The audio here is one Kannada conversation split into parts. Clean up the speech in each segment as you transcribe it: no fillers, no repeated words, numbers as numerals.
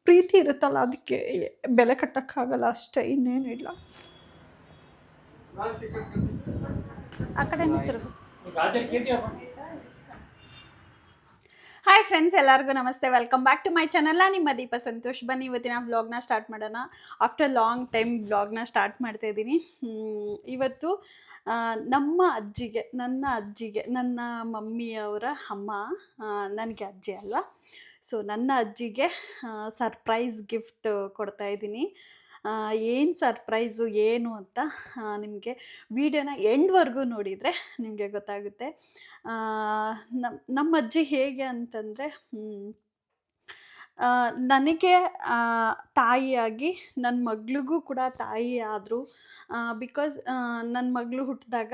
ಪ್ರೀತಿ ಇರುತ್ತಲ್ಲ ಅದಕ್ಕೆ ಬೆಲೆ ಕಟ್ಟಕ್ಕಾಗಲ್ಲ ಅಷ್ಟೇ, ಇನ್ನೇನು ಇಲ್ಲ. ಆ ಕಡೆ ತಿರುಗು. ಹಾಯ್ ಫ್ರೆಂಡ್ಸ್, ಎಲ್ಲರಿಗೂ ನಮಸ್ತೆ. Welcome back to my channel. ನಿಮ್ಮ ದೀಪ ಸಂತೋಷ್. ಬನ್ನಿ ಇವತ್ತಿನ ವ್ಲಾಗ್ನ ಸ್ಟಾರ್ಟ್ ಮಾಡೋಣ. ಆಫ್ಟರ್ ಲಾಂಗ್ ಟೈಮ್ ವ್ಲಾಗ್ನ ಸ್ಟಾರ್ಟ್ ಮಾಡ್ತಾ ಇದ್ದೀನಿ. ಇವತ್ತು ನನ್ನ ಅಜ್ಜಿಗೆ ನನ್ನ ಮಮ್ಮಿಯವರ ಅಮ್ಮ, ನನಗೆ ಅಜ್ಜಿ ಅಲ್ವಾ, ಸೊ ನನ್ನ ಅಜ್ಜಿಗೆ ಸರ್ಪ್ರೈಸ್ ಗಿಫ್ಟ್ ಕೊಡ್ತಾ ಇದ್ದೀನಿ. ಏನು ಸರ್ಪ್ರೈಸು ಏನು ಅಂತ ನಿಮಗೆ ವಿಡಿಯೋನ ಎಂಡ್ವರೆಗೂ ನೋಡಿದರೆ ನಿಮಗೆ ಗೊತ್ತಾಗುತ್ತೆ. ನಮ್ಮ ಅಜ್ಜಿ ಹೇಗೆ ಅಂತಂದರೆ, ನನಗೆ ತಾಯಿಯಾಗಿ ನನ್ನ ಮಗಳಿಗೂ ಕೂಡ ತಾಯಿ ಆದರು. ಬಿಕಾಸ್ ನನ್ನ ಮಗಳು ಹುಟ್ಟಿದಾಗ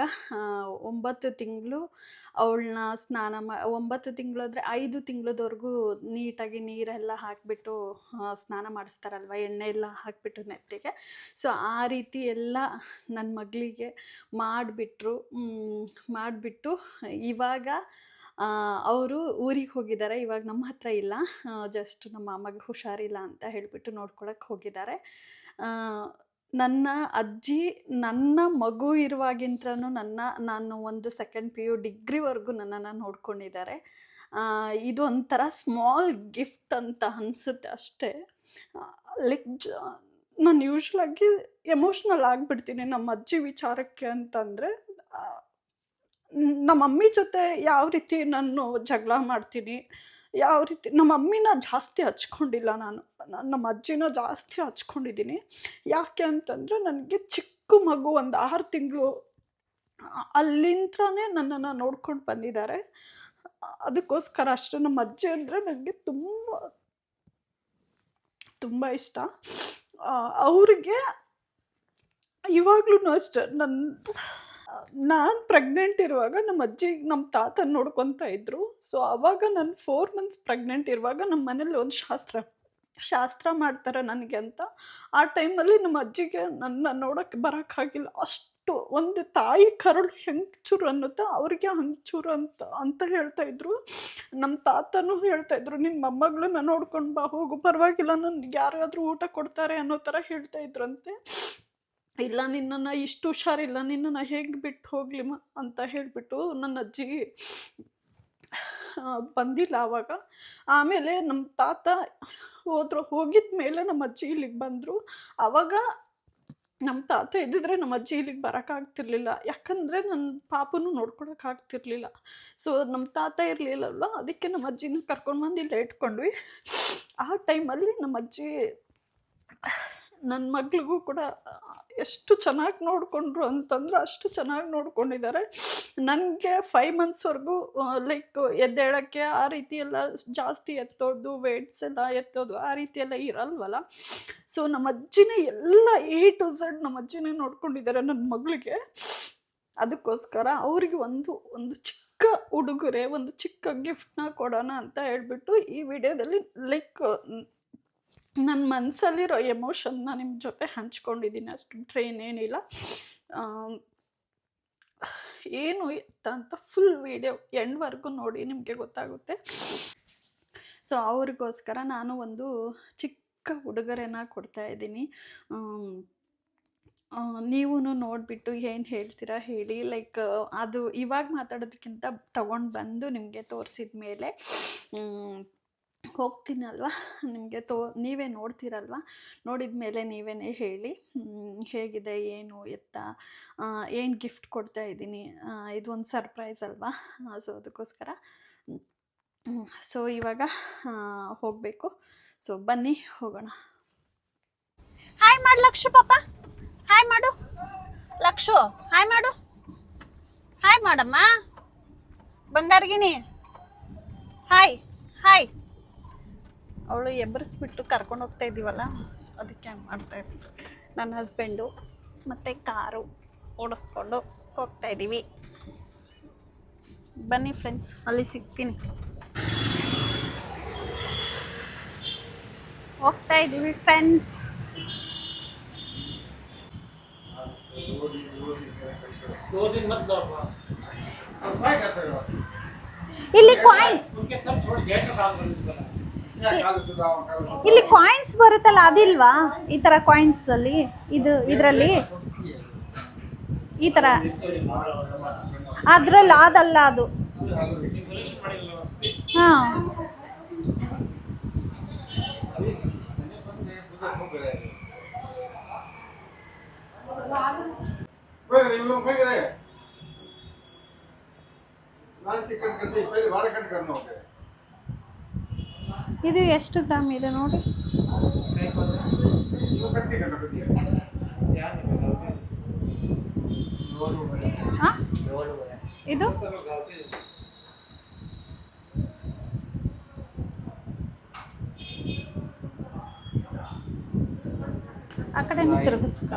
9 ತಿಂಗಳು ಅವಳನ್ನ 9 ತಿಂಗಳು ಅಂದರೆ 5 ತಿಂಗಳದವರೆಗೂ ನೀಟಾಗಿ ನೀರೆಲ್ಲ ಹಾಕಿಬಿಟ್ಟು ಸ್ನಾನ ಮಾಡಿಸ್ತಾರಲ್ವ, ಎಣ್ಣೆ ಎಲ್ಲ ಹಾಕಿಬಿಟ್ಟು ನೆತ್ತಿಗೆ. ಸೊ ಆ ರೀತಿ ಎಲ್ಲ ನನ್ನ ಮಗಳಿಗೆ ಮಾಡಿಬಿಟ್ಟು ಇವಾಗ ಅವರು ಊರಿಗೆ ಹೋಗಿದ್ದಾರೆ. ಇವಾಗ ನಮ್ಮ ಹತ್ರ ಇಲ್ಲ, ಜಸ್ಟ್ ನಮ್ಮ ಅಮ್ಮಗೆ ಹುಷಾರಿಲ್ಲ ಅಂತ ಹೇಳಿಬಿಟ್ಟು ನೋಡ್ಕೊಳಕ್ಕೆ ಹೋಗಿದ್ದಾರೆ. ನನ್ನ ಅಜ್ಜಿ ನನ್ನ ಮಗು ಇರುವಾಗಿಂತನೂ ನಾನು ಒಂದು ಸೆಕೆಂಡ್ PU ಡಿಗ್ರಿವರೆಗೂ ನನ್ನನ್ನು ನೋಡ್ಕೊಂಡಿದ್ದಾರೆ. ಇದು ಒಂಥರ ಸ್ಮಾಲ್ ಗಿಫ್ಟ್ ಅಂತ ಅನಿಸುತ್ತೆ ಅಷ್ಟೇ. ಲೈಕ್ ನಾನು ಯೂಶ್ವಲಾಗಿ ಎಮೋಷ್ನಲ್ ಆಗಿಬಿಡ್ತೀನಿ ನಮ್ಮ ಅಜ್ಜಿ ವಿಚಾರಕ್ಕೆ ಅಂತಂದರೆ. ನಮ್ಮ ಮಮ್ಮಿ ಜೊತೆ ಯಾವ ರೀತಿ ನಾನು ಜಗಳ ಮಾಡ್ತೀನಿ, ಯಾವ ರೀತಿ ನಮ್ಮ ಮಮ್ಮಿನ ಜಾಸ್ತಿ ಹಚ್ಕೊಂಡಿಲ್ಲ ನಾನು, ನಮ್ಮ ಅಜ್ಜಿನ ಜಾಸ್ತಿ ಹಚ್ಕೊಂಡಿದ್ದೀನಿ. ಯಾಕೆ ಅಂತಂದರೆ, ನನಗೆ ಚಿಕ್ಕ ಮಗು ಒಂದು 6 ತಿಂಗಳು ಅಲ್ಲಿಂತ್ರನೇ ನನ್ನನ್ನು ನೋಡ್ಕೊಂಡು ಬಂದಿದ್ದಾರೆ. ಅದಕ್ಕೋಸ್ಕರ ಅಷ್ಟೇ ನಮ್ಮ ಅಜ್ಜಿ ಅಂದರೆ ನನಗೆ ತುಂಬ ತುಂಬ ಇಷ್ಟ. ಅವ್ರಿಗೆ ಇವಾಗ್ಲೂ ಅಷ್ಟೆ, ನಾನು ಪ್ರೆಗ್ನೆಂಟ್ ಇರುವಾಗ ನಮ್ಮ ಅಜ್ಜಿ ನಮ್ಮ ತಾತ ನೋಡ್ಕೊತಾ ಇದ್ರು. ಸೊ ಆವಾಗ ನಾನು 4 ಮಂತ್ಸ್ ಪ್ರೆಗ್ನೆಂಟ್ ಇರುವಾಗ ನಮ್ಮ ಮನೇಲಿ ಒಂದು ಶಾಸ್ತ್ರ ಮಾಡ್ತಾರೆ ನನಗೆ ಅಂತ. ಆ ಟೈಮಲ್ಲಿ ನಮ್ಮ ಅಜ್ಜಿಗೆ ನನ್ನ ನೋಡೋಕ್ಕೆ ಬರೋಕ್ಕಾಗಿಲ್ಲ. ಅಷ್ಟು ಒಂದು ತಾಯಿ ಕರುಳು ಹೆಂಗೆ ಚೂರು ಅನ್ನುತ್ತಾ ಅವ್ರಿಗೆ ಹಂಗೆ ಚೂರು ಅಂತ ಹೇಳ್ತಾಯಿದ್ರು. ನಮ್ಮ ತಾತನೂ ಹೇಳ್ತಾಯಿದ್ರು, ನಿನ್ನ ಮೊಮ್ಮಗಳನ್ನ ನೋಡ್ಕೊಂಡು ಬಾ, ಹೋಗು, ಪರವಾಗಿಲ್ಲ, ನನಗೆ ಯಾರಾದರೂ ಊಟ ಕೊಡ್ತಾರೆ ಅನ್ನೋ ಥರ ಹೇಳ್ತಾಯಿದ್ರಂತೆ. ಇಲ್ಲ, ನಿನ್ನನ್ನು ಇಷ್ಟು ಹುಷಾರಿಲ್ಲ, ನಿನ್ನನ್ನು ಹೇಗೆ ಬಿಟ್ಟು ಹೋಗ್ಲಿ ಅಂತ ಹೇಳಿಬಿಟ್ಟು ನನ್ನ ಅಜ್ಜಿ ಬಂದಿಲ್ಲ ಆವಾಗ. ಆಮೇಲೆ ನಮ್ಮ ತಾತ ಹೋಗಿದ ಮೇಲೆ ನಮ್ಮ ಅಜ್ಜಿ ಇಲ್ಲಿಗೆ ಬಂದರು. ಆವಾಗ ನಮ್ಮ ತಾತ ಇದ್ದಿದ್ರೆ ನಮ್ಮ ಅಜ್ಜಿ ಇಲ್ಲಿಗೆ ಬರೋಕ್ಕಾಗ್ತಿರ್ಲಿಲ್ಲ, ಯಾಕಂದರೆ ನನ್ನ ಪಾಪನೂ ನೋಡ್ಕೊಳಕ್ಕಾಗ್ತಿರ್ಲಿಲ್ಲ. ಸೊ ನಮ್ಮ ತಾತ ಇರಲಿಲ್ಲಲ್ವ, ಅದಕ್ಕೆ ನಮ್ಮ ಅಜ್ಜಿನ ಕರ್ಕೊಂಡ್ಬಂದು ಇಲ್ಲೇ ಇಟ್ಕೊಂಡ್ವಿ. ಆ ಟೈಮಲ್ಲಿ ನಮ್ಮ ಅಜ್ಜಿ ನನ್ನ ಮಗಳಿಗೂ ಕೂಡ ಎಷ್ಟು ಚೆನ್ನಾಗಿ ನೋಡಿಕೊಂಡ್ರು ಅಂತಂದ್ರೆ ಅಷ್ಟು ಚೆನ್ನಾಗಿ ನೋಡ್ಕೊಂಡಿದ್ದಾರೆ. ನನಗೆ 5 ಮಂತ್ಸ್ವರೆಗೂ ಲೈಕ್ ಎದ್ದೇಳೋಕ್ಕೆ ಆ ರೀತಿ ಎಲ್ಲ ಜಾಸ್ತಿ ಎತ್ತೋದು, ವೇಟ್ಸ್ ಎಲ್ಲ ಎತ್ತೋದು ಆ ರೀತಿ ಎಲ್ಲ ಇರಲ್ವಲ್ಲ. ಸೊ ನಮ್ಮ ಅಜ್ಜಿನೇ ಎಲ್ಲ A to Z ನಮ್ಮ ಅಜ್ಜಿನೇ ನೋಡ್ಕೊಂಡಿದ್ದಾರೆ ನನ್ನ ಮಗಳಿಗೆ. ಅದಕ್ಕೋಸ್ಕರ ಅವ್ರಿಗೆ ಒಂದು ಚಿಕ್ಕ ಉಡುಗೊರೆ, ಒಂದು ಚಿಕ್ಕ ಗಿಫ್ಟ್ನ ಕೊಡೋಣ ಅಂತ ಹೇಳ್ಬಿಟ್ಟು ಈ ವಿಡಿಯೋದಲ್ಲಿ ಲೈಕ್ ನನ್ನ ಮನಸ್ಸಲ್ಲಿರೋ ಎಮೋಷನ್ನ ನಿಮ್ಮ ಜೊತೆ ಹಂಚ್ಕೊಂಡಿದ್ದೀನಿ, ಅಷ್ಟು ಬಿಟ್ಟರೆ ಏನೇನಿಲ್ಲ. ಏನು ಅಂತ ಫುಲ್ ವಿಡಿಯೋ ಎಂಡ್ವರೆಗೂ ನೋಡಿ, ನಿಮಗೆ ಗೊತ್ತಾಗುತ್ತೆ. ಸೊ ಅವ್ರಿಗೋಸ್ಕರ ನಾನು ಒಂದು ಚಿಕ್ಕ ಉಡುಗೊರೆನ ಕೊಡ್ತಾಯಿದ್ದೀನಿ. ನೀವು ನೋಡಿಬಿಟ್ಟು ಏನು ಹೇಳ್ತೀರಾ ಹೇಳಿ. ಲೈಕ್ ಅದು ಇವಾಗ ಮಾತಾಡೋದಕ್ಕಿಂತ ತೊಗೊಂಡು ಬಂದು ನಿಮಗೆ ತೋರಿಸಿದ ಮೇಲೆ ಹೋಗ್ತೀನಲ್ವ, ನಿಮಗೆ ನೀವೇ ನೋಡ್ತೀರಲ್ವ, ನೋಡಿದ ಮೇಲೆ ನೀವೇ ಹೇಳಿ ಹೇಗಿದೆ, ಏನು ಎತ್ತ, ಏನು ಗಿಫ್ಟ್ ಕೊಡ್ತಾ ಇದ್ದೀನಿ. ಇದು ಒಂದು ಸರ್ಪ್ರೈಸ್ ಅಲ್ವಾ, ಸೊ ಅದಕ್ಕೋಸ್ಕರ. ಸೊ ಇವಾಗ ಹೋಗಬೇಕು. ಸೊ ಬನ್ನಿ ಹೋಗೋಣ. ಹಾಯ್ ಮಾಡು ಲಕ್ಷು, ಪಾಪ ಹಾಯ್ ಮಾಡು. ಲಕ್ಷು ಹಾಯ್ ಮಾಡು, ಹಾಯ್ ಮಾಡಮ್ಮ ಬಂಗಾರಗಿಣಿ, ಹಾಯ್ ಹಾಯ್. ಅವಳು ಎಬ್ಬರಿಸ್ಬಿಟ್ಟು ಕರ್ಕೊಂಡು ಹೋಗ್ತಾ ಇದ್ದೀವಲ್ಲ, ಅದಕ್ಕೆ ಹಂಗೆ ಮಾಡ್ತಾಯಿದ್ವಿ. ನನ್ನ ಹಸ್ಬೆಂಡು ಮತ್ತು ಕಾರು ಓಡಿಸ್ಕೊಂಡು ಹೋಗ್ತಾ ಇದ್ದೀವಿ. ಬನ್ನಿ ಫ್ರೆಂಡ್ಸ್, ಅಲ್ಲಿ ಸಿಗ್ತೀನಿ. ಹೋಗ್ತಾ ಇದ್ದೀವಿ ಫ್ರೆಂಡ್ಸ್. ಇಲ್ಲಿ ಕಾಯಿನ್ ಇಲ್ಲಿ ಕಾಯಿನ್ಸ್ ಬರುತ್ತಲ್ಲ ಅದಿಲ್ವಾ? ಈ ಥರ ಕಾಯಿನ್ಸಲ್ಲಿ ಇದರಲ್ಲಿ ಈ ಥರ ಅದ್ರಲ್ಲಿ ಅದಲ್ಲ ಅದು. ಹಾಂ, ಇದು ಎಷ್ಟು ಗ್ರಾಮ್ ಇದೆ ನೋಡಿ. ಹಾಂ, ಇದು ಆ ಕಡೆನೂ ತಿರುಗಿಸ್ಕ.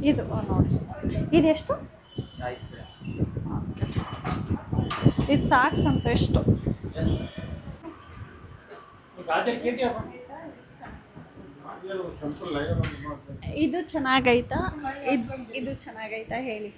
ಇದು ನೋಡಿ, ಇದೆಷ್ಟು? ಇದು ಸಾಕ್ಸ್ ಅಂತ ಎಷ್ಟು? ಇದು ಚೆನ್ನಾಗೈತಾ? ಇದು ಚೆನ್ನಾಗೈತಾ ಹೇಳಿ.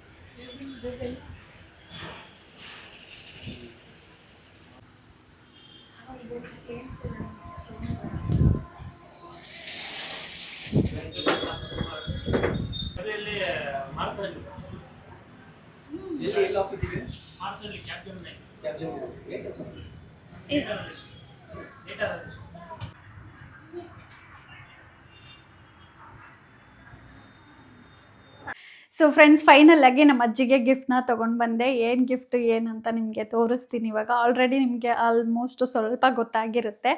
ಸೊ ಫ್ರೆಂಡ್ಸ್, ಫೈನಲ್ ಆಗಿ ನಮ್ಮ ಅಜ್ಜಿಗೆ ಗಿಫ್ಟ್ನ ತೊಗೊಂಡು ಬಂದೆ. ಏನು ಗಿಫ್ಟ್ ಏನಂತ ನಿಮಗೆ ತೋರಿಸ್ತೀನಿ ಇವಾಗ. ಆಲ್ರೆಡಿ ನಿಮಗೆ ಆಲ್ಮೋಸ್ಟ್ ಸ್ವಲ್ಪ ಗೊತ್ತಾಗಿರುತ್ತೆ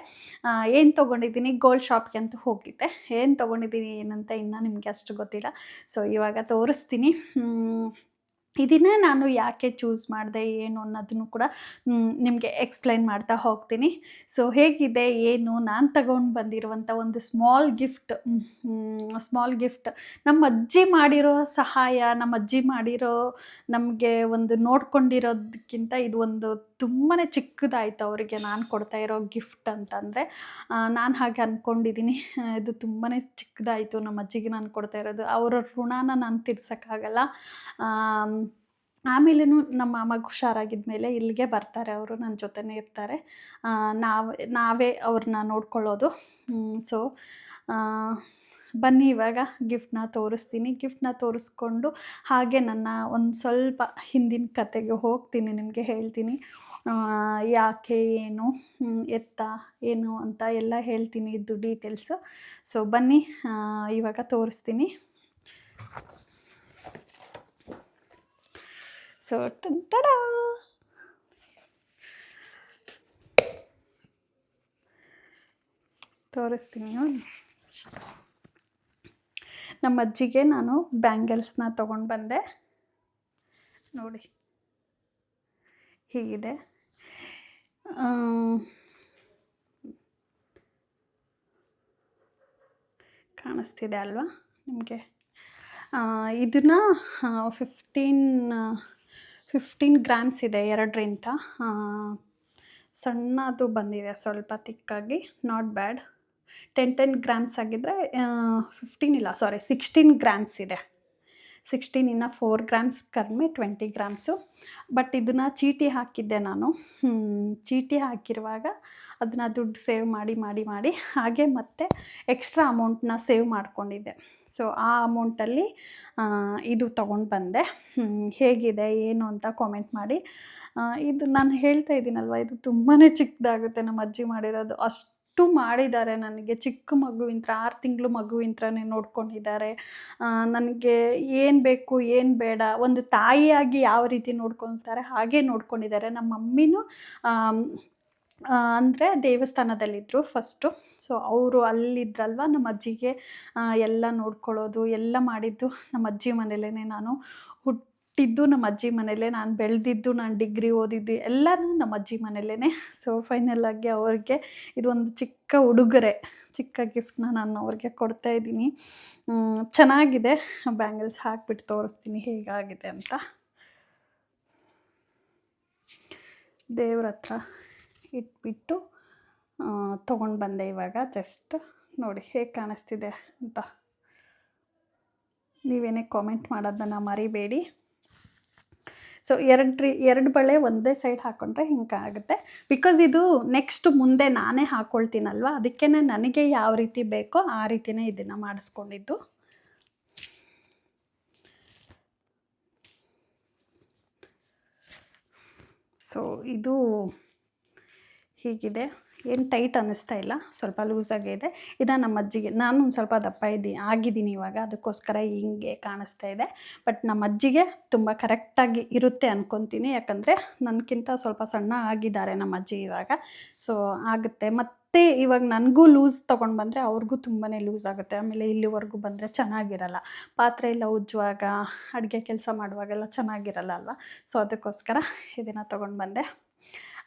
ಏನು ತೊಗೊಂಡಿದ್ದೀನಿ. ಗೋಲ್ಡ್ ಶಾಪ್ಗೆ ಅಂತೂ ಹೋಗಿದ್ದೆ. ಏನು ತೊಗೊಂಡಿದ್ದೀನಿ ಏನಂತ ಇನ್ನೂ ನಿಮಗೆ ಅಷ್ಟು ಗೊತ್ತಿಲ್ಲ. ಸೊ ಇವಾಗ ತೋರಿಸ್ತೀನಿ. ಇದನ್ನೇ ನಾನು ಯಾಕೆ ಚೂಸ್ ಮಾಡಿದೆ ಏನು ಅನ್ನೋದನ್ನು ಕೂಡ ನಿಮಗೆ ಎಕ್ಸ್ಪ್ಲೈನ್ ಮಾಡ್ತಾ ಹೋಗ್ತೀನಿ. ಸೊ ಹೇಗಿದೆ ಏನು ನಾನು ತಗೊಂಡು ಬಂದಿರುವಂಥ ಒಂದು ಸ್ಮಾಲ್ ಗಿಫ್ಟ್ ನಮ್ಮ ಅಜ್ಜಿ ಮಾಡಿರೋ ಸಹಾಯ, ನಮ್ಮ ಅಜ್ಜಿ ಮಾಡಿರೋ ನಮಗೆ ಒಂದು ನೋಡ್ಕೊಂಡಿರೋದಕ್ಕಿಂತ ಇದು ಒಂದು ತುಂಬಾ ಚಿಕ್ಕದಾಯಿತು ಅವರಿಗೆ ನಾನು ಕೊಡ್ತಾ ಇರೋ ಗಿಫ್ಟ್ ಅಂತಂದರೆ. ನಾನು ಹಾಗೆ ಅಂದ್ಕೊಂಡಿದ್ದೀನಿ. ಇದು ತುಂಬಾ ಚಿಕ್ಕದಾಯಿತು ನಮ್ಮ ಅಜ್ಜಿಗೆ ನಾನು ಕೊಡ್ತಾ ಇರೋದು. ಅವರ ಋಣನ ನಾನು ತೀರ್ಸೋಕ್ಕಾಗಲ್ಲ. ಆಮೇಲೂ ನಮ್ಮ ಅಮ್ಮಗೆ ಹುಷಾರಾಗಿದ್ದ ಮೇಲೆ ಇಲ್ಲಿಗೆ ಬರ್ತಾರೆ, ಅವರು ನನ್ನ ಜೊತೆನೇ ಇರ್ತಾರೆ. ನಾವೇ ಅವ್ರನ್ನ ನೋಡ್ಕೊಳ್ಳೋದು. ಸೊ ಬನ್ನಿ ಇವಾಗ ಗಿಫ್ಟ್ನ ತೋರಿಸ್ತೀನಿ. ಗಿಫ್ಟ್ನ ತೋರಿಸ್ಕೊಂಡು ಹಾಗೆ ನನ್ನ ಒಂದು ಸ್ವಲ್ಪ ಹಿಂದಿನ ಕತೆಗೆ ಹೋಗ್ತೀನಿ, ನಿಮಗೆ ಹೇಳ್ತೀನಿ ಯಾಕೆ ಏನು ಎತ್ತ ಏನು ಅಂತ ಎಲ್ಲ ಹೇಳ್ತೀನಿ, ಇದು ಡೀಟೇಲ್ಸು. ಸೊ ಬನ್ನಿ ಇವಾಗ ತೋರಿಸ್ತೀನಿ. ಸೊ ಟಡಾ, ತೋರಿಸ್ತೀನಿ ನೋಡಿ. ನಮ್ಮ ಅಜ್ಜಿಗೆ ನಾನು ಬ್ಯಾಂಗಲ್ಸ್ನ ತೊಗೊಂಡು ಬಂದೆ ನೋಡಿ, ಹೀಗಿದೆ. ಕಾಣಿಸ್ತಿದೆ ಅಲ್ವಾ ನಿಮಗೆ? ಇದನ್ನು 15 ಗ್ರಾಮ್ಸ್ ಇದೆ, 2ರಿಂದ. ಸಣ್ಣದು ಬಂದಿದೆ, ಸ್ವಲ್ಪ ತಿಕ್ಕಾಗಿ, ನಾಟ್ ಬ್ಯಾಡ್. 10 ಗ್ರಾಮ್ಸ್ ಆಗಿದ್ದರೆ 16 ಗ್ರಾಮ್ಸ್ ಇದೆ. 16 ಇನ್ನು 4 ಗ್ರಾಮ್ಸ್ ಕಡಿಮೆ, 20 ಗ್ರಾಮ್ಸು. ಬಟ್ ಇದನ್ನು ಚೀಟಿ ಹಾಕಿದ್ದೆ ನಾನು. ಚೀಟಿ ಹಾಕಿರುವಾಗ ಅದನ್ನು ದುಡ್ಡು ಸೇವ್ ಮಾಡಿ ಹಾಗೆ ಮತ್ತೆ ಎಕ್ಸ್ಟ್ರಾ ಅಮೌಂಟನ್ನ ಸೇವ್ ಮಾಡ್ಕೊಂಡಿದ್ದೆ. ಸೊ ಆ ಅಮೌಂಟಲ್ಲಿ ಇದು ತೊಗೊಂಡು ಬಂದೆ. ಹೇಗಿದೆ ಏನು ಅಂತ ಕಾಮೆಂಟ್ ಮಾಡಿ. ಇದು ನಾನು ಹೇಳ್ತಾ ಇದ್ದೀನಲ್ವ, ಇದು ತುಂಬಾ ಚಿಕ್ಕದಾಗುತ್ತೆ. ನಮ್ಮ ಅಜ್ಜಿ ಮಾಡಿರೋದು ಅಷ್ಟು ಮಾಡಿದ್ದಾರೆ ನನಗೆ. ಚಿಕ್ಕ ಮಗುವಿಂತ್ರ 6 ತಿಂಗಳು ಮಗುವಿಂತ್ರನೇ ನೋಡ್ಕೊಂಡಿದ್ದಾರೆ. ನನಗೆ ಏನು ಬೇಕು ಏನು ಬೇಡ, ಒಂದು ತಾಯಿಯಾಗಿ ಯಾವ ರೀತಿ ನೋಡ್ಕೊಳ್ತಾರೆ ಹಾಗೆ ನೋಡ್ಕೊಂಡಿದ್ದಾರೆ. ನಮ್ಮ ಮಮ್ಮಿನೂ ಅಂದರೆ ದೇವಸ್ಥಾನದಲ್ಲಿದ್ದರು ಫಸ್ಟು. ಸೊ ಅವರು ಅಲ್ಲಿದ್ರಲ್ವ, ನಮ್ಮ ಅಜ್ಜಿಗೆ ಎಲ್ಲ ನೋಡ್ಕೊಳ್ಳೋದು ಎಲ್ಲ ಮಾಡಿದ್ದು ನಮ್ಮ ಅಜ್ಜಿ ಮನೇಲೇ. ನಾನು ಹುಟ್ಟಿದ್ದು ನಮ್ಮ ಅಜ್ಜಿ ಮನೇಲೇ, ನಾನು ಬೆಳೆದಿದ್ದು, ನಾನು ಡಿಗ್ರಿ ಓದಿದ್ದು ಎಲ್ಲನೂ ನಮ್ಮ ಅಜ್ಜಿ ಮನೇಲೇ. ಸೊ ಫೈನಲಾಗಿ ಅವ್ರಿಗೆ ಇದೊಂದು ಚಿಕ್ಕ ಉಡುಗೊರೆ, ಚಿಕ್ಕ ಗಿಫ್ಟ್ನ ನಾನು ಅವ್ರಿಗೆ ಕೊಡ್ತಾಯಿದ್ದೀನಿ. ಚೆನ್ನಾಗಿದೆ. ಬ್ಯಾಂಗಲ್ಸ್ ಹಾಕ್ಬಿಟ್ಟು ತೋರಿಸ್ತೀನಿ ಹೇಗಾಗಿದೆ ಅಂತ. ದೇವ್ರ ಹತ್ರ ಇಟ್ಬಿಟ್ಟು ತೊಗೊಂಡು ಬಂದೆ ಇವಾಗ. ಜಸ್ಟ್ ನೋಡಿ ಹೇಗೆ ಕಾಣಿಸ್ತಿದೆ ಅಂತ. ನೀವೇನೇ ಕಾಮೆಂಟ್ ಮಾಡೋದನ್ನು ಮರಿಬೇಡಿ. ಸೊ ಎರಡು ಬಳೆ ಒಂದೇ ಸೈಡ್ ಹಾಕ್ಕೊಂಡ್ರೆ ಹಿಂಗೆ ಆಗುತ್ತೆ. ಬಿಕಾಸ್ ಇದು ನೆಕ್ಸ್ಟ್ ಮುಂದೆ ನಾನೇ ಹಾಕ್ಕೊಳ್ತೀನಲ್ವ, ಅದಕ್ಕೇ ನನಗೆ ಯಾವ ರೀತಿ ಬೇಕೋ ಆ ರೀತಿಯೇ ಇದನ್ನು ಮಾಡಿಸ್ಕೊಂಡಿದ್ದು. ಸೊ ಇದು ಹೀಗಿದೆ, ಏನು ಟೈಟ್ ಅನ್ನಿಸ್ತಾ ಇಲ್ಲ, ಸ್ವಲ್ಪ ಲೂಸಾಗೇ ಇದೆ. ಇನ್ನು ನಮ್ಮ ಅಜ್ಜಿಗೆ, ನಾನು ಒಂದು ಸ್ವಲ್ಪ ದಪ್ಪ ಆಗಿದ್ದೀನಿ ಇವಾಗ, ಅದಕ್ಕೋಸ್ಕರ ಹಿಂಗೆ ಕಾಣಿಸ್ತಾ ಇದೆ. ಬಟ್ ನಮ್ಮ ಅಜ್ಜಿಗೆ ತುಂಬ ಕರೆಕ್ಟಾಗಿ ಇರುತ್ತೆ ಅಂದ್ಕೊತೀನಿ, ಯಾಕಂದರೆ ನನಗಿಂತ ಸ್ವಲ್ಪ ಸಣ್ಣ ಆಗಿದ್ದಾರೆ ನಮ್ಮ ಅಜ್ಜಿ ಇವಾಗ. ಸೊ ಆಗುತ್ತೆ. ಮತ್ತು ಇವಾಗ ನನಗೂ ಲೂಸ್ ತೊಗೊಂಡು ಬಂದರೆ ಅವ್ರಿಗೂ ತುಂಬಾ ಲೂಸ್ ಆಗುತ್ತೆ. ಆಮೇಲೆ ಇಲ್ಲಿವರೆಗೂ ಬಂದರೆ ಚೆನ್ನಾಗಿರಲ್ಲ, ಪಾತ್ರೆ ಎಲ್ಲ ಉಜ್ಜುವಾಗ, ಅಡುಗೆ ಕೆಲಸ ಮಾಡುವಾಗೆಲ್ಲ ಚೆನ್ನಾಗಿರಲ್ಲ ಅಲ್ವಾ. ಸೊ ಅದಕ್ಕೋಸ್ಕರ ಇದನ್ನು ತೊಗೊಂಡು ಬಂದೆ.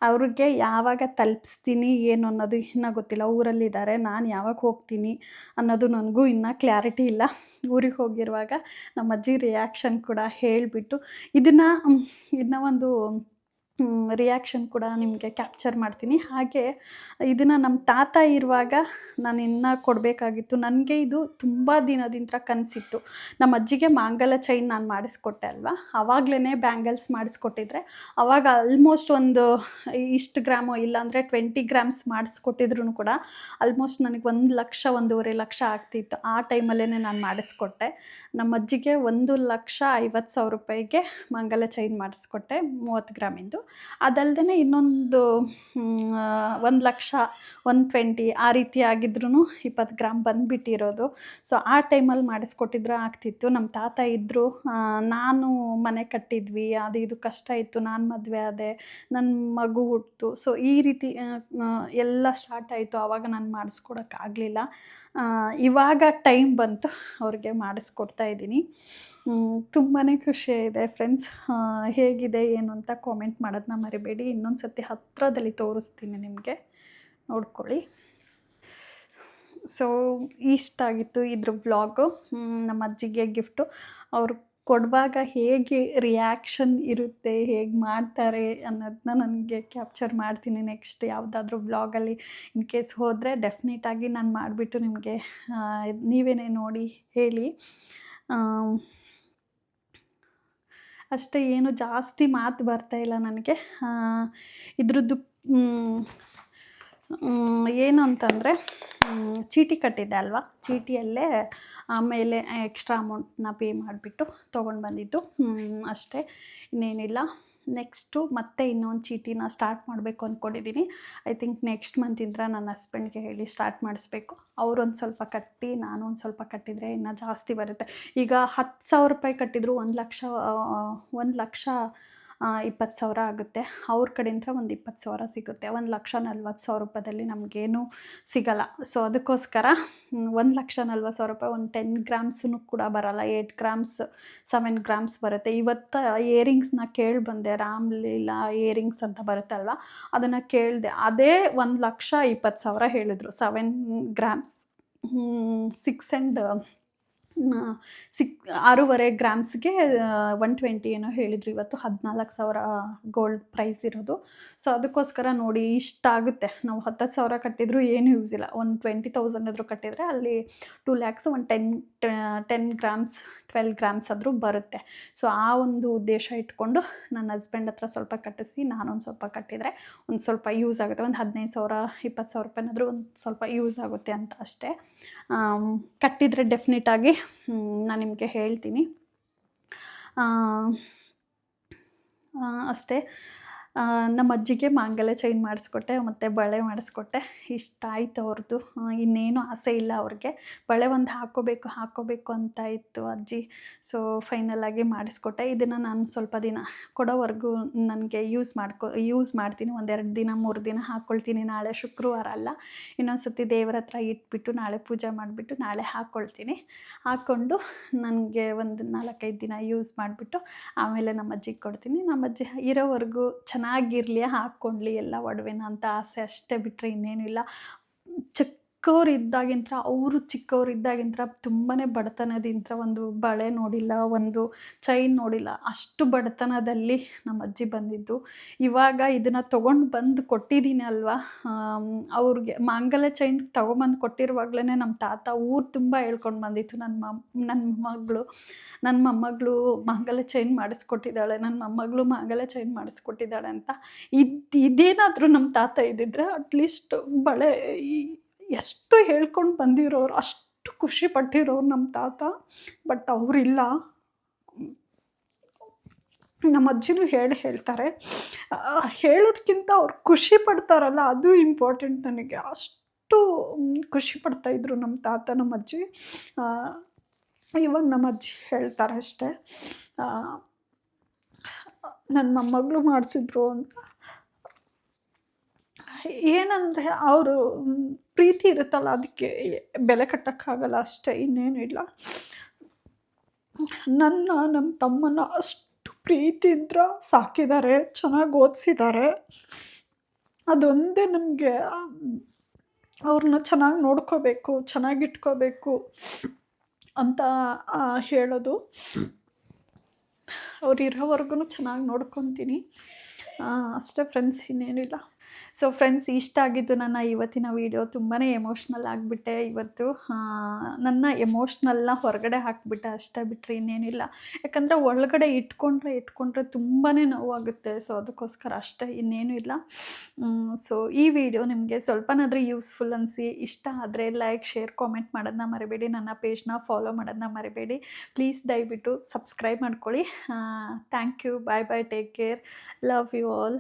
ಅವ್ರಿಗೆ ಯಾವಾಗ ತಲುಪಿಸ್ತೀನಿ ಏನು ಅನ್ನೋದು ಇನ್ನೂ ಗೊತ್ತಿಲ್ಲ. ಊರಲ್ಲಿದ್ದಾರೆ, ನಾನು ಯಾವಾಗ ಹೋಗ್ತೀನಿ ಅನ್ನೋದು ನನಗೂ ಇನ್ನೂ ಕ್ಲಾರಿಟಿ ಇಲ್ಲ. ಊರಿಗೆ ಹೋಗಿರುವಾಗ ನಮ್ಮ ಅಜ್ಜಿ ರಿಯಾಕ್ಷನ್ ಕೂಡ ಹೇಳಿಬಿಟ್ಟು ಇದನ್ನು ಇನ್ನೂ ಒಂದು ರಿಯಾಕ್ಷನ್ ಕೂಡ ನಿಮಗೆ ಕ್ಯಾಪ್ಚರ್ ಮಾಡ್ತೀನಿ. ಹಾಗೆ ಇದನ್ನು ನಮ್ಮ ತಾತ ಇರುವಾಗ ನಾನು ಇನ್ನೂ ಕೊಡಬೇಕಾಗಿತ್ತು. ನನಗೆ ಇದು ತುಂಬ ದಿನದಿಂದ ಕನಸಿತ್ತು. ನಮ್ಮ ಅಜ್ಜಿಗೆ ಮಾಂಗಲ್ಯ ಚೈನ್ ನಾನು ಮಾಡಿಸ್ಕೊಟ್ಟೆ ಅಲ್ವಾ, ಆವಾಗಲೇ ಬ್ಯಾಂಗಲ್ಸ್ ಮಾಡಿಸ್ಕೊಟ್ಟಿದ್ರೆ ಆವಾಗ ಆಲ್ಮೋಸ್ಟ್ ಒಂದು ಇಷ್ಟು ಗ್ರಾಮು ಇಲ್ಲಾಂದರೆ 20 ಗ್ರಾಮ್ಸ್ ಮಾಡಿಸ್ಕೊಟ್ಟಿದ್ರು ಕೂಡ ಆಲ್ಮೋಸ್ಟ್ ನನಗೆ 1 ಲಕ್ಷ 1.5 ಲಕ್ಷ ಆಗ್ತಿತ್ತು. ಆ ಟೈಮಲ್ಲೇ ನಾನು ಮಾಡಿಸ್ಕೊಟ್ಟೆ. ನಮ್ಮ ಅಜ್ಜಿಗೆ 1,50,000 ರೂಪಾಯಿಗೆ ಮಾಂಗಲ್ಯ ಚೈನ್ ಮಾಡಿಸ್ಕೊಟ್ಟೆ 30 ಗ್ರಾಮಿಂದು. ಅದಲ್ಲದೆ ಇನ್ನೊಂದು 1,00,000 120 ಆ ರೀತಿ ಆಗಿದ್ರೂ 20 ಗ್ರಾಮ್ ಬಂದುಬಿಟ್ಟಿರೋದು. ಸೊ ಆ ಟೈಮಲ್ಲಿ ಮಾಡಿಸ್ಕೊಟ್ಟಿದ್ರೆ ಆಗ್ತಿತ್ತು. ನಮ್ಮ ತಾತ ಇದ್ದರು, ನಾನು ಮನೆ ಕಟ್ಟಿದ್ವಿ, ಅದು ಇದು ಕಷ್ಟ ಇತ್ತು, ನಾನು ಮದುವೆ ಆದೆ, ನನ್ನ ಮಗು ಹುಟ್ಟಿತು. ಸೊ ಈ ರೀತಿ ಎಲ್ಲ ಸ್ಟಾರ್ಟ್ ಆಯಿತು. ಆವಾಗ ನಾನು ಮಾಡಿಸ್ಕೊಡೋಕ್ಕಾಗಲಿಲ್ಲ. ಇವಾಗ ಟೈಮ್ ಬಂತು, ಅವ್ರಿಗೆ ಮಾಡಿಸ್ಕೊಡ್ತಾ ಇದ್ದೀನಿ. ತುಂಬಾ ಖುಷಿಯಾಗಿದೆ ಫ್ರೆಂಡ್ಸ್. ಹೇಗಿದೆ ಏನು ಅಂತ ಕಾಮೆಂಟ್ ಮಾಡೋದನ್ನ ಮರಿಬೇಡಿ. ಇನ್ನೊಂದು ಸರ್ತಿ ಹತ್ತಿರದಲ್ಲಿ ತೋರಿಸ್ತೀನಿ ನಿಮಗೆ, ನೋಡ್ಕೊಳ್ಳಿ. ಸೊ ಇಷ್ಟಾಗಿತ್ತು ಇದ್ರ ವ್ಲಾಗು. ನಮ್ಮ ಅಜ್ಜಿಗೆ ಗಿಫ್ಟು. ಅವರು ಕೊಡುವಾಗ ಹೇಗೆ ರಿಯಾಕ್ಷನ್ ಇರುತ್ತೆ, ಹೇಗೆ ಮಾಡ್ತಾರೆ ಅನ್ನೋದನ್ನ ನನಗೆ ಕ್ಯಾಪ್ಚರ್ ಮಾಡ್ತೀನಿ ನೆಕ್ಸ್ಟ್ ಯಾವುದಾದ್ರೂ ವ್ಲಾಗಲ್ಲಿ. ಇನ್ ಕೇಸ್ ಹೋದರೆ ಡೆಫಿನೆಟಾಗಿ ನಾನು ಮಾಡಿಬಿಟ್ಟು ನಿಮಗೆ ನೀವೇನೇ ನೋಡಿ ಹೇಳಿ. ಅಷ್ಟೇ, ಏನು ಜಾಸ್ತಿ ಮಾತು ಬರ್ತಾಯಿಲ್ಲ ನನಗೆ. ಇದ್ರದ್ದು ಏನು ಅಂತಂದರೆ ಚೀಟಿ ಕಟ್ಟಿದ್ದೆ ಅಲ್ವಾ, ಚೀಟಿಯಲ್ಲೇ ಆಮೇಲೆ ಎಕ್ಸ್ಟ್ರಾ ಅಮೌಂಟನ್ನ ಪೇ ಮಾಡಿಬಿಟ್ಟು ತೊಗೊಂಡು ಬಂದಿದ್ದು ಅಷ್ಟೇ, ಇನ್ನೇನಿಲ್ಲ. ನೆಕ್ಸ್ಟು ಮತ್ತೆ ಇನ್ನೊಂದು ಚೀಟಿನ ಸ್ಟಾರ್ಟ್ ಮಾಡಬೇಕು ಅಂದ್ಕೊಂಡಿದ್ದೀನಿ. ಐ ಥಿಂಕ್ ನೆಕ್ಸ್ಟ್ ಮಂತಿಂದ ನನ್ನ ಹಸ್ಬೆಂಡ್ಗೆ ಹೇಳಿ ಸ್ಟಾರ್ಟ್ ಮಾಡಿಸ್ಬೇಕು. ಅವರೊಂದು ಸ್ವಲ್ಪ ಕಟ್ಟಿ ನಾನು ಒಂದು ಸ್ವಲ್ಪ ಕಟ್ಟಿದರೆ ಇನ್ನೂ ಜಾಸ್ತಿ ಬರುತ್ತೆ. ಈಗ 10,000 ರೂಪಾಯಿ ಕಟ್ಟಿದ್ರು 1,20,000 ಆಗುತ್ತೆ. ಅವ್ರ ಕಡೆಯಿಂದ ಒಂದು 20,000 ಸಿಗುತ್ತೆ. 1,40,000 ರೂಪಾಯಿದಲ್ಲಿ ನಮಗೇನು ಸಿಗಲ್ಲ. ಸೊ ಅದಕ್ಕೋಸ್ಕರ 1,40,000 ರೂಪಾಯಿ ಒಂದು 10 ಗ್ರಾಮ್ಸೂ ಕೂಡ ಬರೋಲ್ಲ. 8 ಗ್ರಾಮ್ಸ್ 7 ಗ್ರಾಮ್ಸ್ ಬರುತ್ತೆ. ಇವತ್ತು ಇಯರಿಂಗ್ಸ್ನ ಕೇಳಿ ಬಂದೆ, ರಾಮ್ಲೀಲಾ ಇಯರಿಂಗ್ಸ್ ಅಂತ ಬರುತ್ತಲ್ವ, ಅದನ್ನು ಕೇಳಿದೆ. ಅದೇ 1,20,000 ಹೇಳಿದ್ರು. 7 ಗ್ರಾಮ್ಸ್ 6.5 ಗ್ರಾಮ್ಸ್ಗೆ 120 ಏನೋ ಹೇಳಿದರು. ಇವತ್ತು 14,000 ಗೋಲ್ಡ್ ಪ್ರೈಸ್ ಇರೋದು. ಸೊ ಅದಕ್ಕೋಸ್ಕರ ನೋಡಿ ಇಷ್ಟಾಗುತ್ತೆ. ನಾವು 10,000 ಕಟ್ಟಿದ್ರು ಏನು ಯೂಸ್ ಇಲ್ಲ. ಒಂದು 20,000 ಆದರೂ ಕಟ್ಟಿದರೆ ಅಲ್ಲಿ 2 lakhs ಒಂದು 10 ಗ್ರಾಮ್ಸ್ 12 ಗ್ರಾಮ್ಸ್ ಆದರೂ ಬರುತ್ತೆ. ಸೊ ಆ ಒಂದು ಉದ್ದೇಶ ಇಟ್ಕೊಂಡು ನನ್ನ ಹಸ್ಬೆಂಡ್ ಹತ್ರ ಸ್ವಲ್ಪ ಕಟ್ಟಿಸಿ ನಾನೊಂದು ಸ್ವಲ್ಪ ಕಟ್ಟಿದರೆ ಒಂದು ಸ್ವಲ್ಪ ಯೂಸ್ ಆಗುತ್ತೆ. ಒಂದು 15,000 20,000 ರೂಪಾಯಿನಾದರೂ ಒಂದು ಸ್ವಲ್ಪ ಯೂಸ್ ಆಗುತ್ತೆ ಅಂತ ಅಷ್ಟೇ. ಕಟ್ಟಿದರೆ ಡೆಫಿನೆಟಾಗಿ ನಾನು ನಿಮಗೆ ಹೇಳ್ತೀನಿ. ಅಷ್ಟೇ. ನಮ್ಮ ಅಜ್ಜಿಗೆ ಮಾಂಗಲ್ಯ ಚೈನ್ ಮಾಡಿಸ್ಕೊಟ್ಟೆ, ಮತ್ತು ಬಳೆ ಮಾಡಿಸ್ಕೊಟ್ಟೆ. ಇಷ್ಟ ಆಯಿತು ಅವ್ರದ್ದು. ಇನ್ನೇನು ಆಸೆ ಇಲ್ಲ ಅವ್ರಿಗೆ. ಬಳೆ ಒಂದು ಹಾಕ್ಕೋಬೇಕು ಅಂತ ಇತ್ತು ಅಜ್ಜಿ. ಸೊ ಫೈನಲಾಗಿ ಮಾಡಿಸ್ಕೊಟ್ಟೆ. ಇದನ್ನು ನಾನು ಸ್ವಲ್ಪ ದಿನ ಕೊಡೋವರೆಗೂ ನನಗೆ ಯೂಸ್ ಮಾಡ್ತೀನಿ. 1-2 ದಿನ 3 ದಿನ ಹಾಕ್ಕೊಳ್ತೀನಿ. ನಾಳೆ ಶುಕ್ರವಾರ ಅಲ್ಲ, ಇನ್ನೊಂದು ಸರ್ತಿ ದೇವರ ಹತ್ರ ಇಟ್ಬಿಟ್ಟು ನಾಳೆ ಪೂಜೆ ಮಾಡಿಬಿಟ್ಟು ನಾಳೆ ಹಾಕ್ಕೊಳ್ತೀನಿ. ಹಾಕ್ಕೊಂಡು ನನಗೆ ಒಂದು 4-5 ದಿನ ಯೂಸ್ ಮಾಡಿಬಿಟ್ಟು ಆಮೇಲೆ ನಮ್ಮ ಅಜ್ಜಿಗೆ ಕೊಡ್ತೀನಿ. ನಮ್ಮ ಅಜ್ಜಿ ಇರೋವರೆಗೂ ಚೆನ್ನಾಗಿರಲಿ, ಹಾಕ್ಕೊಳ್ಳಿ ಎಲ್ಲ ಒಡವೆನ ಅಂತ ಆಸೆ ಅಷ್ಟೇ, ಬಿಟ್ಟರೆ ಇನ್ನೇನು ಇಲ್ಲ. ಚಿಕ್ಕ ಚಿಕ್ಕವರಿದ್ದಾಗಿಂತ ಅವರು ಚಿಕ್ಕವರಿದ್ದಾಗಿಂತ ತುಂಬಾ ಬಡತನದಿಂದ ಒಂದು ಬಳೆ ನೋಡಿಲ್ಲ, ಒಂದು ಚೈನ್ ನೋಡಿಲ್ಲ, ಅಷ್ಟು ಬಡತನದಲ್ಲಿ ನಮ್ಮ ಅಜ್ಜಿ ಬಂದಿದ್ದು. ಇವಾಗ ಇದನ್ನು ತೊಗೊಂಡು ಬಂದು ಕೊಟ್ಟಿದ್ದೀನಿ ಅಲ್ವಾ, ಅವ್ರಿಗೆ ಮಾಂಗಲ್ಯ ಚೈನ್ ತೊಗೊಂಬಂದು ಕೊಟ್ಟಿರುವಾಗಲೇ ನಮ್ಮ ತಾತ ಊರು ತುಂಬ ಹೇಳ್ಕೊಂಡು ಬಂದಿತ್ತು, ನನ್ನ ಮೊಮ್ಮಗಳು ಮಾಂಗಲ್ಯ ಚೈನ್ ಮಾಡಿಸ್ಕೊಟ್ಟಿದ್ದಾಳೆ, ನನ್ನ ಮೊಮ್ಮಗಳು ಮಾಂಗಲ್ಯ ಚೈನ್ ಮಾಡಿಸ್ಕೊಟ್ಟಿದ್ದಾಳೆ ಅಂತ. ಇದೇನಾದರೂ ನಮ್ಮ ತಾತ ಇದ್ದಿದ್ರೆ ಅಟ್ಲೀಸ್ಟ್ ಬಳೆ ಎಷ್ಟು ಹೇಳ್ಕೊಂಡು ಬಂದಿರೋರು, ಅಷ್ಟು ಖುಷಿ ಪಟ್ಟಿರೋರು ನಮ್ಮ ತಾತ. ಬಟ್ ಅವರಿಲ್ಲ. ನಮ್ಮ ಅಜ್ಜಿನೂ ಹೇಳ್ತಾರೆ, ಹೇಳೋದಕ್ಕಿಂತ ಅವ್ರು ಖುಷಿ ಪಡ್ತಾರಲ್ಲ ಅದು ಇಂಪಾರ್ಟೆಂಟ್ ನನಗೆ. ಅಷ್ಟು ಖುಷಿ ಪಡ್ತಾಯಿದ್ರು ನಮ್ಮ ತಾತ ನಮ್ಮ ಅಜ್ಜಿ. ಇವಾಗ ನಮ್ಮ ಅಜ್ಜಿ ಹೇಳ್ತಾರೆ ಅಷ್ಟೇ, ನನ್ನ ಮೊಮ್ಮಗಳು ಮಾಡಿಸಿದ್ರು ಅಂತ. ಏನಂದರೆ ಅವರು ಪ್ರೀತಿ ಇರುತ್ತಲ್ಲ, ಅದಕ್ಕೆ ಬೆಲೆ ಕಟ್ಟೋಕ್ಕಾಗಲ್ಲ ಅಷ್ಟೇ, ಇನ್ನೇನು ಇಲ್ಲ. ನಮ್ಮ ತಮ್ಮನ ಅಷ್ಟು ಪ್ರೀತಿಯಿಂದ ಸಾಕಿದ್ದಾರೆ, ಚೆನ್ನಾಗಿ ಓದಿಸಿದ್ದಾರೆ. ಅದೊಂದೇ ನಮಗೆ ಅವ್ರನ್ನ ಚೆನ್ನಾಗಿ ನೋಡ್ಕೋಬೇಕು, ಚೆನ್ನಾಗಿಟ್ಕೋಬೇಕು ಅಂತ ಹೇಳೋದು. ಅವ್ರು ಇರೋವರೆಗೂ ಚೆನ್ನಾಗಿ ನೋಡ್ಕೊತೀನಿ ಅಷ್ಟೇ ಫ್ರೆಂಡ್ಸ್, ಇನ್ನೇನಿಲ್ಲ. ಸೊ ಫ್ರೆಂಡ್ಸ್, ಇಷ್ಟ ಆಗಿದ್ದು ನನ್ನ ಇವತ್ತಿನ ವೀಡಿಯೋ. ತುಂಬಾ ಎಮೋಷ್ನಲ್ ಆಗಿಬಿಟ್ಟೆ ಇವತ್ತು. ನನ್ನ ಎಮೋಷ್ನಲ್ನ ಹೊರಗಡೆ ಹಾಕಿಬಿಟ್ಟೆ ಅಷ್ಟೇ, ಬಿಟ್ಟರೆ ಇನ್ನೇನಿಲ್ಲ. ಯಾಕಂದರೆ ಒಳಗಡೆ ಇಟ್ಕೊಂಡ್ರೆ ತುಂಬಾ ನೋವಾಗುತ್ತೆ. ಸೊ ಅದಕ್ಕೋಸ್ಕರ ಅಷ್ಟೇ, ಇನ್ನೇನು ಇಲ್ಲ. ಸೊ ಈ ವಿಡಿಯೋ ನಿಮಗೆ ಸ್ವಲ್ಪನಾದರೂ ಯೂಸ್ಫುಲ್ ಅನಿಸಿ ಇಷ್ಟ ಆದರೆ ಲೈಕ್, ಶೇರ್, ಕಾಮೆಂಟ್ ಮಾಡೋದನ್ನ ಮರಿಬೇಡಿ. ನನ್ನ ಪೇಜ್ನ ಫಾಲೋ ಮಾಡೋದನ್ನ ಮರಿಬೇಡಿ. ಪ್ಲೀಸ್ ದಯವಿಟ್ಟು ಸಬ್ಸ್ಕ್ರೈಬ್ ಮಾಡ್ಕೊಳ್ಳಿ. Thank you. Bye bye. Take care. Love you all.